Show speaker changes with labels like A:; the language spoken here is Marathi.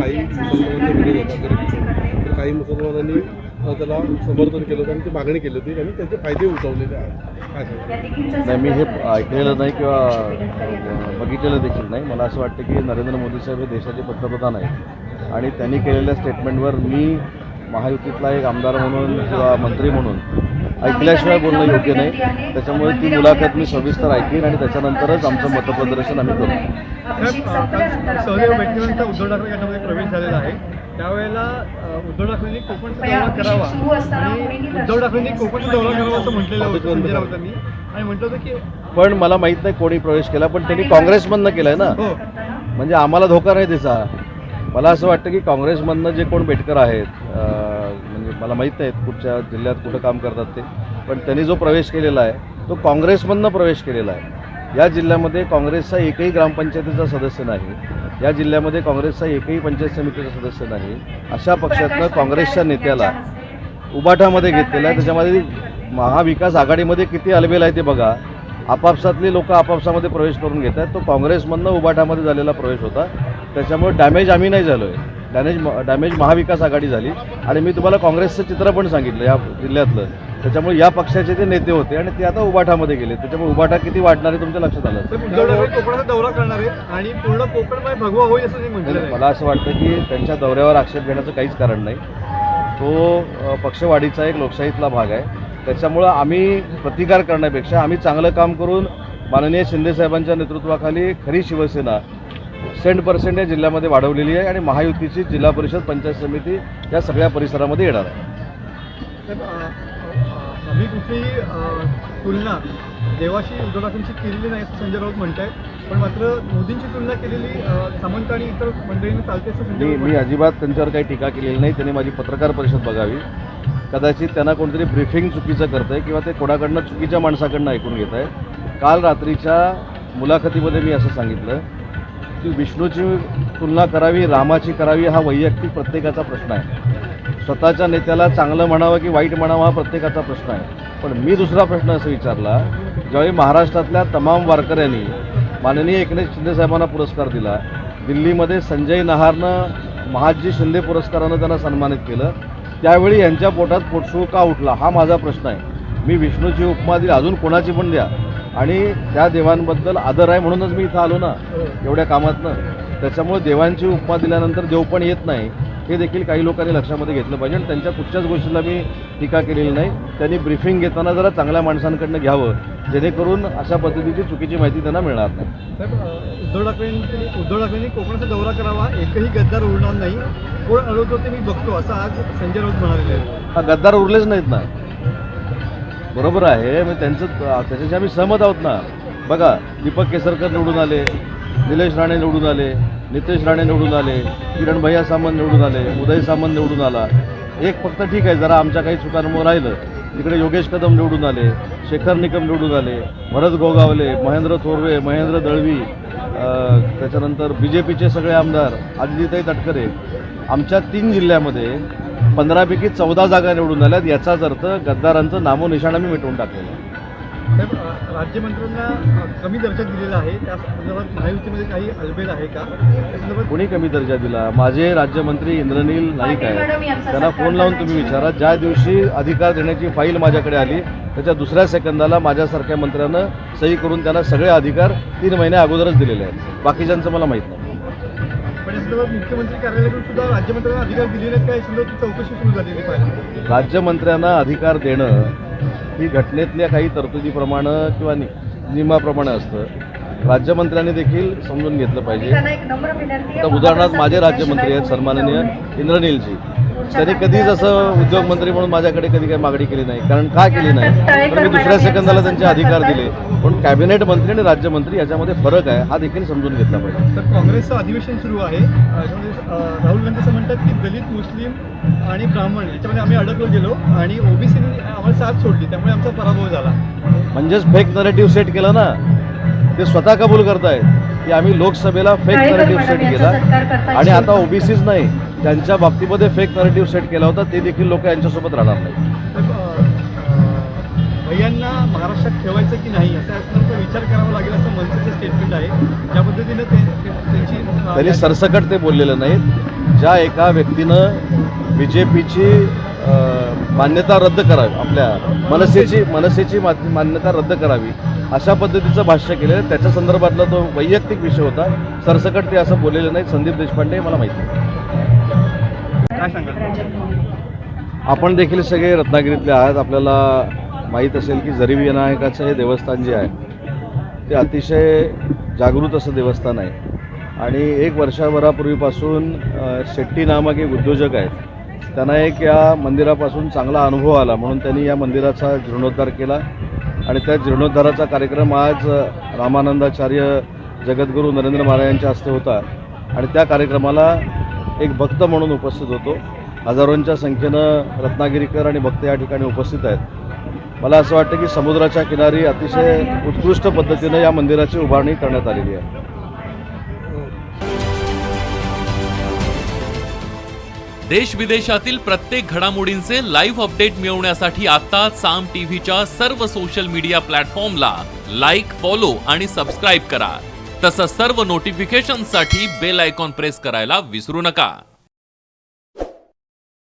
A: काही मुसलमानांचा विरोध होता गरिबीचा, तर काही मुसलमानांनी त्याला समर्थन केलं होतं आणि ती मागणी केली होती आणि त्याचे फायदे उठवलेले आहेत. काय सांगा?
B: नाही, मी हे ऐकलेलं नाही किंवा बघितलेलं देखील नाही. मला असं वाटतं की नरेंद्र मोदी साहेब हे देशाचे पंतप्रधान आहेत आणि त्यांनी केलेल्या स्टेटमेंटवर मी महायुतीतला एक आमदार म्हणून किंवा मंत्री म्हणून ऐकल्याशिवाय बोलणं योग्य नाही. त्याच्यामुळे ती मुलाखत मी सविस्तर ऐकीन आणि त्याच्यानंतरच आमचं मतप्रदर्शन आम्ही करू.
C: सहदेव भेटल्यानंतर उद्धव ठाकरे गटामध्ये प्रवेश झालेला आहे. त्यावेळेला उद्धव ठाकरेंनी कोकणचा दौरा करावा आणि उद्धव ठाकरेंनी कोकणचा दौरा करावा असं म्हटलेलं होतं संजय राऊतांनी आणि म्हटलं होतं की
B: पण मला माहीत नाही कोणी प्रवेश केला, पण त्यांनी काँग्रेसमधनं केलं आहे ना.
C: हो
B: म्हणजे आम्हाला धोका नाही त्याचा. मला असं वाटतं की काँग्रेसमधनं जे कोण बेटकर आहेत, म्हणजे मला माहीत नाहीत कुठच्या जिल्ह्यात कुठं काम करतात ते, पण त्यांनी जो प्रवेश केलेला आहे तो काँग्रेसमधनं प्रवेश केलेला आहे. या जिल्ह्यामध्ये काँग्रेसचा एकही ग्रामपंचायतीचा सदस्य नाही, या जिल्ह्यामध्ये काँग्रेसचा एकही पंचायत समितीचा सदस्य नाही. अशा पक्षातनं काँग्रेसच्या नेत्याला उबाठामध्ये घेतलेला आहे. त्याच्यामध्ये महाविकास आघाडीमध्ये किती अलबेल आहे ते बघा. आपापसातली लोक आपापसामध्ये प्रवेश करून घेत आहेत. तो काँग्रेसमधनं उबाठामध्ये झालेला प्रवेश होता. त्याच्यामुळे डॅमेज आम्ही नाही झालो आहे, डॅमेज महाविकास आघाडी झाली. आणि मी तुम्हाला काँग्रेसचं चित्र पण सांगितलं या जिल्ह्यातलं. त्याच्यामुळे या पक्षाचे ते नेते होते आणि ते आता उबाठामध्ये गेले. त्याच्यामुळे उबाठा किती वाढणार आहे तुमच्या लक्षात आलं.
C: उद्धव ठाकरे कोकणाचा दौरा करणार आहेत आणि पूर्ण कोकणमध्ये भगवा होईल असं ते म्हटलेलं आहे.
B: मला असं वाटतं की त्यांच्या दौऱ्यावर आक्षेप घेण्याचं काहीच कारण नाही. तो पक्षवाढीचा एक लोकशाहीतला भाग आहे. त्याच्यामुळं आम्ही प्रतिकार करण्यापेक्षा आम्ही चांगलं काम करून माननीय शिंदेसाहेबांच्या नेतृत्वाखाली खरी शिवसेना 100% या जिल्ह्यामध्ये वाढवलेली आहे आणि महायुतीची जिल्हा परिषद पंचायत समिती या सगळ्या परिसरामध्ये येणार आहे.
C: आम्ही कुठलीही तुलना देवाशी उद्धव ठाकरेंची केलेली नाही असं संजय राऊत म्हणत आहेत, पण मात्र मोदींची तुलना केलेली सामंत आणि इतर मंडळींनी चालते असं संजय राऊत
B: मी अजिबात त्यांच्यावर काही टीका केलेली नाही. त्यांनी माझी पत्रकार परिषद बघावी. कदाचित त्यांना कोणतरी ब्रीफिंग चुकीचं करतं आहे किंवा ते कोणाकडनं चुकीच्या माणसाकडनं ऐकून घेत आहे. काल रात्रीच्या मुलाखतीमध्ये मी असं सांगितलं की विष्णूची तुलना करावी, रामाची करावी हा वैयक्तिक प्रत्येकाचा प्रश्न आहे. स्वतःच्या नेत्याला चांगलं म्हणावं की वाईट म्हणावं हा प्रत्येकाचा प्रश्न आहे. पण मी दुसरा प्रश्न असं विचारला, ज्यावेळी महाराष्ट्रातल्या तमाम वारकऱ्यांनी माननीय एकनाथ शिंदेसाहेबांना पुरस्कार दिला, दिल्लीमध्ये संजय नहारनं महादजी शिंदे पुरस्कारानं त्यांना सन्मानित केलं, त्यावेळी यांच्या पोटात पोटसूळ का उठला हा माझा प्रश्न आहे. मी विष्णूची उपमा दिली, अजून कोणाची पण द्या, आणि त्या देवांबद्दल आदर आहे म्हणूनच मी इथं आलो ना एवढ्या कामातनं. त्याच्यामुळे देवांची उपमा दिल्यानंतर देव पण येत नाही हे देखील काही लोकांनी लक्षामध्ये घेतलं पाहिजे. आणि त्यांच्या कुठच्याच गोष्टीला मी टीका केलेली नाही. त्यांनी ब्रीफिंग घेताना जरा चांगल्या माणसांकडनं घ्यावं, जेणेकरून अशा पद्धतीची चुकीची माहिती त्यांना मिळणार नाही.
C: उद्धव ठाकरेंनी कोकणाचा दौरा करावा, एकही गद्दार उरणार नाही, कोण अडवतो ते मी बघतो असं आज संजय राऊत म्हणालेले आहेत.
B: हा गद्दार उरलेच नाहीत ना. बरोबर आहे, मी त्याच्याशी आम्ही सहमत आहोत ना. बघा, दीपक केसरकर निवडून आले, निलेश राणे निवडून आले, नितेश राणे निवडून आले, किरण भैया सामंत निवडून आले, उदय सामंत निवडून आला. एक फक्त ठीक आहे, जरा आमच्या काही चुकांमुळे राहिलं, तिकडे योगेश कदम निवडून आले, शेखर निकम निवडून आले, भरत गोगावले, महेंद्र थोरवे, महेंद्र दळवी, त्याच्यानंतर BJPचे सगळे आमदार, अदितीताई तटकरे. आमच्या 3 जिल्ह्यामध्ये 15पैकी 14 जागा निवडून आल्यात. याचाच अर्थ गद्दारांचं नामोनिशाण आम्ही मिटवून टाकलेलं आहे.
C: राज्यमंत्र्यांना कमी दर्जा दिलेला आहे, त्या संदर्भात महायुतीमध्ये काही अलबेल आहे का? त्या संदर्भात
B: कोणी कमी दर्जा दिला? माझे राज्यमंत्री इंद्रनील नाईक आहेत, त्यांना फोन लावून तुम्ही विचारा. ज्या दिवशी अधिकार देण्याची फाईल माझ्याकडे आली त्याच्या दुसऱ्या सेकंदाला माझ्यासारख्या मंत्र्यानं सही करून त्यांना सगळे अधिकार 3 महिन्या अगोदरच दिलेले आहेत. बाकीच्यांचं मला माहीत नाही.
C: पण या संदर्भात मुख्यमंत्री कार्यालयाकडून सुद्धा राज्यमंत्र्यांना अधिकार दिले नाहीत का? या संदर्भात चौकशी सुरू झालेली पाहिजे.
B: राज्यमंत्र्यांना अधिकार देणं ही घटनेतल्या काही तरतुदीप्रमाणे किंवा नियमाप्रमाणे असतं. राज्यमंत्र्यांनी देखील समजून घेतलं पाहिजे. आता उदाहरणार्थ माझे राज्यमंत्री आहेत सन्माननीय इंद्रनीलजी, त्यांनी कधीच असं उद्योगमंत्री म्हणून माझ्याकडे कधी काही मागणी केली नाही. कारण का केली नाही? तर मी दुसऱ्या सेकंदाला त्यांचे अधिकार दिले. पण कॅबिनेट मंत्री आणि राज्यमंत्री याच्यामध्ये फरक आहे, हा देखील समजून घेतला पाहिजे.
C: तर काँग्रेसचं अधिवेशन सुरू आहे. राहुल गांधी असं म्हणतात की दलित, मुस्लिम आणि ब्राह्मण याच्यामध्ये आम्ही अडकलो गेलो आणि ओबीसीने आम्हाला साथ सोडली, त्यामुळे आमचा पराभव झाला.
B: म्हणजेच फेक नरेटिव्ह सेट केलं ना. ते स्वतः कबूल करतायत की आम्ही लोकसभेला फेक नरेटिव्ह सेट केला आणि आता ओबीसीच नाही, ज्यांच्या बाबतीमध्ये फेक नरेटिव्ह सेट केला होता ते देखील लोक यांच्यासोबत राहणार नाही.
C: भैयांना महाराष्ट्रात ठेवायचं की नाही असा असण्याचा विचार करावा लागेल असं मनसेचं स्टेटमेंट आहे. ज्या पद्धतीने त्यांची
B: त्यांनी सरसकट ते बोललेलं नाहीत. ज्या एका व्यक्तीनं BJPची मान्यता रद्द करावी, आपल्या मनसेची मान्यता रद्द करावी अशा पद्धतीचं भाष्य केलेलं, त्याच्या संदर्भातला तो वैयक्तिक विषय होता. सरसकट ते असं बोललेलं नाही. संदीप देशपांडे मला माहिती आहे.
C: काय सांगाल?
B: आपण देखील सगळे रत्नागिरीतले आहात. आपल्याला माहीत असेल की जरी विनायकाचं हे देवस्थान जे आहे ते अतिशय जागृत असं देवस्थान आहे. आणि 1 वर्षभरापूर्वीपासून शेट्टी नामक एक उद्योजक आहेत, त्यांना एक या मंदिरापासून चांगला अनुभव आला म्हणून त्यांनी या मंदिराचा जीर्णोद्धार केला. आणि त्या जीर्णोद्धाराचा कार्यक्रम आज रामानंदाचार्य जगद्गुरू नरेंद्र महाराज यांच्या हस्ते होता. आणि त्या कार्यक्रमाला एक भक्त म्हणून उपस्थित होतो. हजारोंच्या संख्येनं रत्नागिरीकर आणि भक्त या ठिकाणी उपस्थित आहेत. मला असं वाटतं की समुद्राच्या किनारी अतिशय उत्कृष्ट पद्धतीनं या मंदिराची उभारणी करण्यात आलेली आहे.
D: देश विदेशातील प्रत्येक घडामोडींचे लाईव्ह अपडेट मिळवण्यासाठी आता साम टीव्हीच्या सर्व सोशल मीडिया प्लॅटफॉर्मला लाईक, फॉलो आणि सबस्क्राईब करा. तसंच सर्व नोटिफिकेशनसाठी बेल आयकॉन प्रेस करायला विसरू नका.